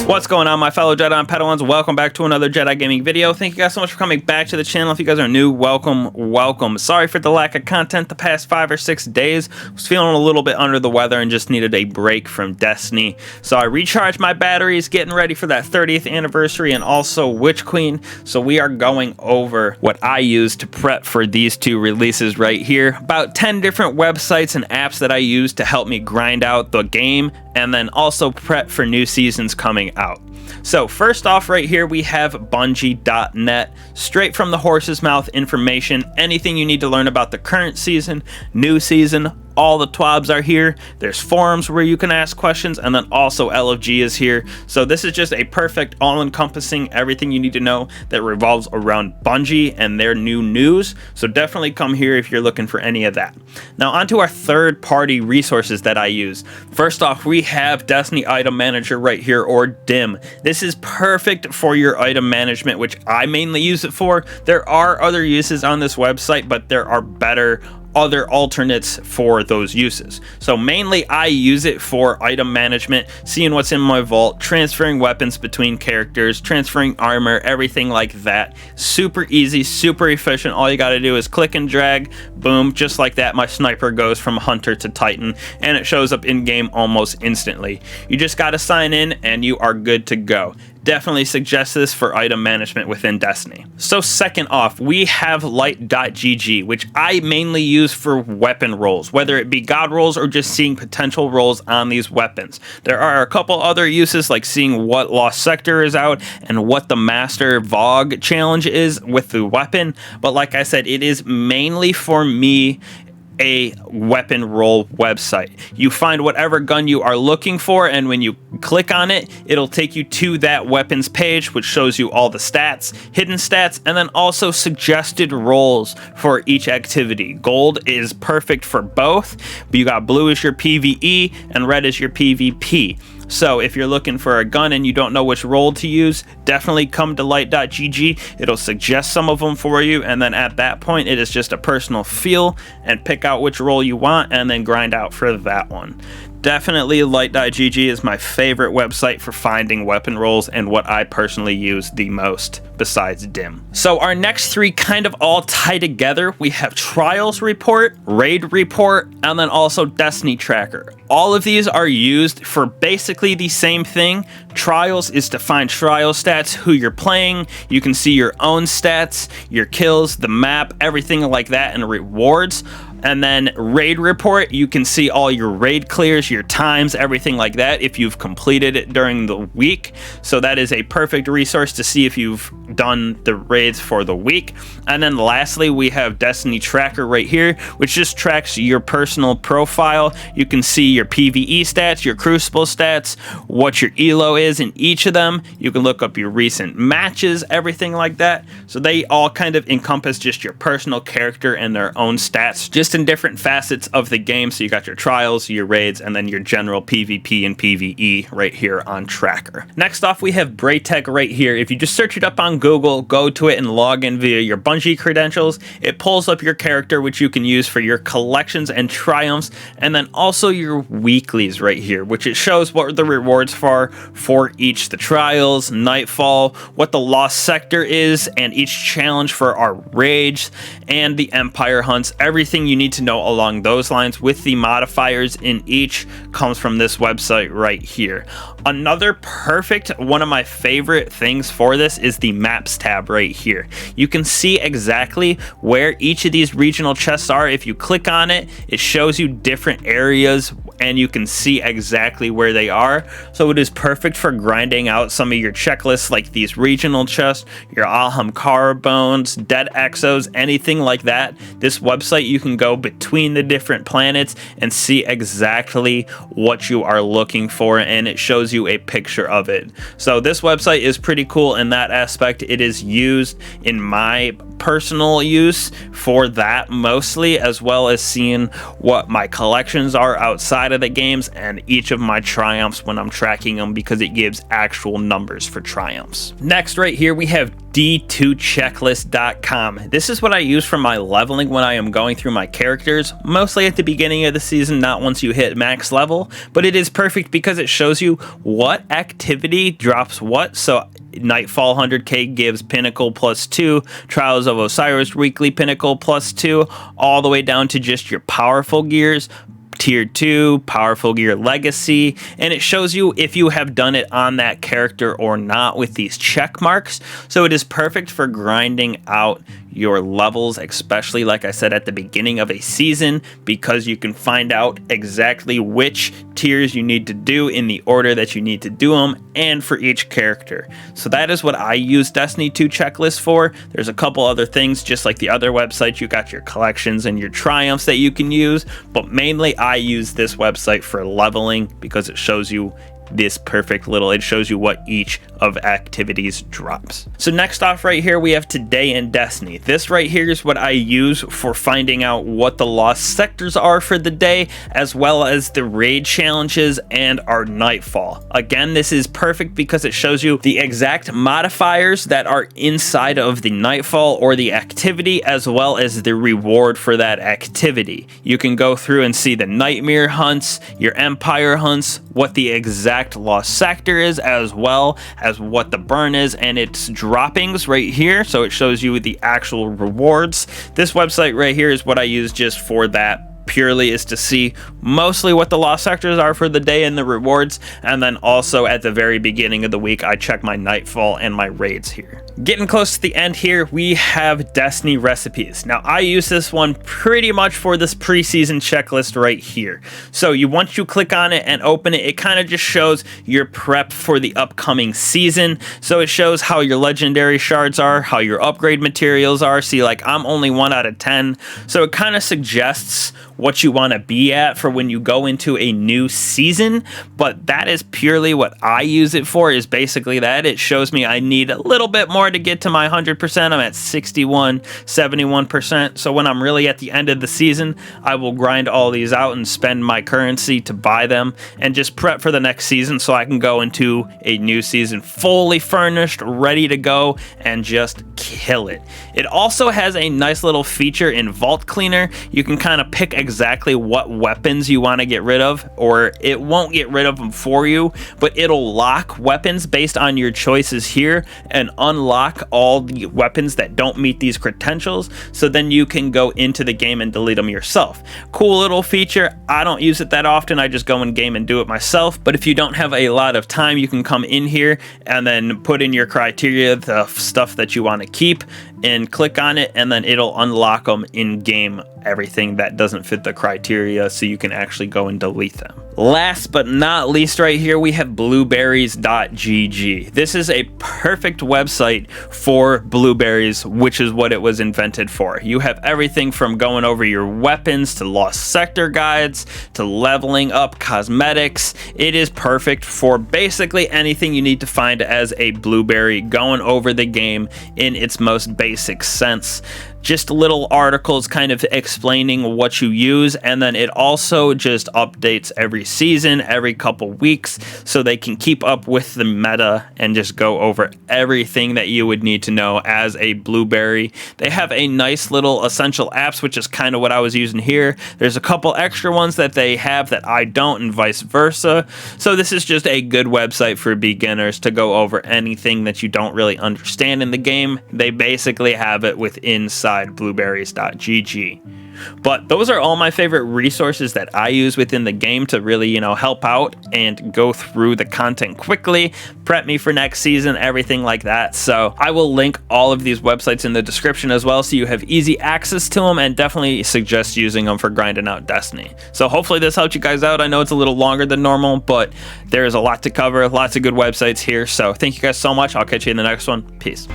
What's going on, my fellow Jedi and Padawans? Welcome back to another Jedi gaming video. Thank you guys so much for coming back to the channel. If you guys are new, welcome. Sorry for the lack of content the past 5 or 6 days. I was feeling a little bit under the weather and just needed a break from Destiny. So I recharged my batteries, getting ready for that 30th anniversary and also Witch Queen. So we are going over what I use to prep for these two releases right here. About 10 different websites and apps that I use to help me grind out the game and then also prep for new seasons coming out. So first off right here we have Bungienet, straight from the horse's mouth information, anything you need to learn about the current season, new season, all the twabs are here. There's forums where you can ask questions, and then also LFG is here. So this is just a perfect all-encompassing everything you need to know that revolves around Bungie and their new news. So definitely come here if you're looking for any of that. Now onto our third-party resources that I use. First off, we have Destiny Item Manager right here, or DIM. This is perfect for your item management, which I mainly use it for. There are other uses on this website, but there are better other alternates for those uses. So mainly I use it for item management, seeing what's in my vault, transferring weapons between characters, transferring armor, everything like that. Super easy, super efficient. All you got to do is click and drag, boom, just like that my sniper goes from hunter to titan and it shows up in game almost instantly. You just got to sign in and you are good to go. Definitely suggest this for item management within Destiny. So second off, we have Lightgg, which I mainly use for weapon rolls, whether it be god rolls or just seeing potential rolls on these weapons. There are a couple other uses like seeing what Lost Sector is out and what the Master Vogue challenge is with the weapon. But like I said, it is mainly for me a weapon roll website. You find whatever gun you are looking for, and when you click on it, it'll take you to that weapons page, which shows you all the stats, hidden stats, and then also suggested rolls for each activity. Gold is perfect for both, but you got blue is your PvE and red is your PvP. So if you're looking for a gun and you don't know which roll to use, definitely come to Lightgg. It'll suggest some of them for you, and then at that point it is just a personal feel and pick out which roll you want and then grind out for that one. Definitely Lightgg is my favorite website for finding weapon rolls and what I personally use the most besides DIM. So our next three kind of all tie together. We have Trials Report, Raid Report, and then also Destiny Tracker. All of these are used for basically the same thing. Trials is to find trial stats, who you're playing. You can see your own stats, your kills, the map, everything like that, and rewards. And then Raid Report, you can see all your raid clears, your times, everything like that if you've completed it during the week. So that is a perfect resource to see if you've done the raids for the week. And then lastly, we have Destiny Tracker right here, which just tracks your personal profile. You can see your PvE stats, your Crucible stats, what your elo is in each of them. You can look up your recent matches, everything like that. So they all kind of encompass just your personal character and their own stats, just in different facets of the game. So you got your trials, your raids, and then your general PvP and PvE right here on Tracker. Next off, we have Braytech right here. If you just search it up on Google, go to it and log in via your Bungie credentials, it pulls up your character, which you can use for your collections and triumphs, and then also your weeklies right here, which it shows what the rewards for each, the trials, nightfall, what the Lost Sector is, and each challenge for our raids and the Empire hunts. Everything you need to know along those lines with the modifiers in each comes from this website right here. Another perfect, one of my favorite things for this is the maps tab right here. You can see exactly where each of these regional chests are. If you click on it, it shows you different areas and you can see exactly where they are. So it is perfect for grinding out some of your checklists like these regional chests, your Alhamkara bones, dead exos, anything like that. This website, you can go between the different planets and see exactly what you are looking for, and it shows you a picture of it. So this website is pretty cool in that aspect. It is used in my personal use for that mostly, as well as seeing what my collections are outside inside of the games and each of my triumphs when I'm tracking them, because it gives actual numbers for triumphs. Next, right here, we have d2checklist.com. This is what I use for my leveling when I am going through my characters, mostly at the beginning of the season, not once you hit max level, but it is perfect because it shows you what activity drops what. So Nightfall 100k gives Pinnacle +2, Trials of Osiris Weekly Pinnacle +2, all the way down to just your powerful gears, Tier 2, Powerful Gear Legacy, and it shows you if you have done it on that character or not with these check marks. So it is perfect for grinding out your levels, especially like I said at the beginning of a season, because you can find out exactly which tiers you need to do in the order that you need to do them, and for each character. So that is what I use Destiny 2 checklist for. There's a couple other things, just like the other websites. You got your collections and your triumphs that you can use, but mainly I use this website for leveling because it shows you this perfect little, it shows you what each of activities drops. So next off right here, we have Today in Destiny. This right here is what I use for finding out what the lost sectors are for the day, as well as the raid challenges and our nightfall. Again, this is perfect because it shows you the exact modifiers that are inside of the nightfall or the activity, as well as the reward for that activity. You can go through and see the nightmare hunts, your empire hunts, what the exact lost sector is, as well as what the burn is and its droppings right here. So it shows you the actual rewards. This website right here is what I use just for that. Purely is to see mostly what the lost sectors are for the day and the rewards, and then also at the very beginning of the week I check my nightfall and my raids here. Getting close to the end here, we have Destiny recipes. Now I use this one pretty much for this preseason checklist right here. So once you click on it and open it, it kind of just shows your prep for the upcoming season. So it shows how your legendary shards are, how your upgrade materials are. See, like I'm only 1 out of 10, so it kind of suggests what you want to be at for when you go into a new season, but that is purely what I use it for, is basically that. It shows me I need a little bit more to get to my 100%. I'm at 61, 71%. So when I'm really at the end of the season, I will grind all these out and spend my currency to buy them and just prep for the next season so I can go into a new season fully furnished, ready to go, and just kill it. It also has a nice little feature in Vault Cleaner. You can kind of pick exactly what weapons you want to get rid of, or it won't get rid of them for you, but it'll lock weapons based on your choices here and unlock all the weapons that don't meet these credentials, so then you can go into the game and delete them yourself. Cool little feature. I don't use it that often, I just go in game and do it myself, but if you don't have a lot of time, you can come in here and then put in your criteria, the stuff that you want to keep, and click on it, and then it'll unlock them in game, everything that doesn't fit the criteria, so you can actually go and delete them. Last but not least right here, we have blueberries.gg. This is a perfect website for Blueberries, which is what it was invented for. You have everything from going over your weapons to lost sector guides to leveling up cosmetics. It is perfect for basically anything you need to find as a Blueberry, going over the game in its most basic sense. Just little articles kind of explaining what you use, and then it also just updates every season, every couple weeks, so they can keep up with the meta and just go over everything that you would need to know as a Blueberry. They have a nice little essential apps, which is kind of what I was using here. There's a couple extra ones that they have that I don't, and vice versa. So this is just a good website for beginners to go over anything that you don't really understand in the game. They basically have it inside blueberries.gg. But those are all my favorite resources that I use within the game to really, help out and go through the content quickly, prep me for next season, everything like that. So I will link all of these websites in the description as well, so you have easy access to them, and definitely suggest using them for grinding out Destiny. So hopefully this helped you guys out. I know it's a little longer than normal, but there's a lot to cover, lots of good websites here. So thank you guys so much. I'll catch you in the next one. Peace.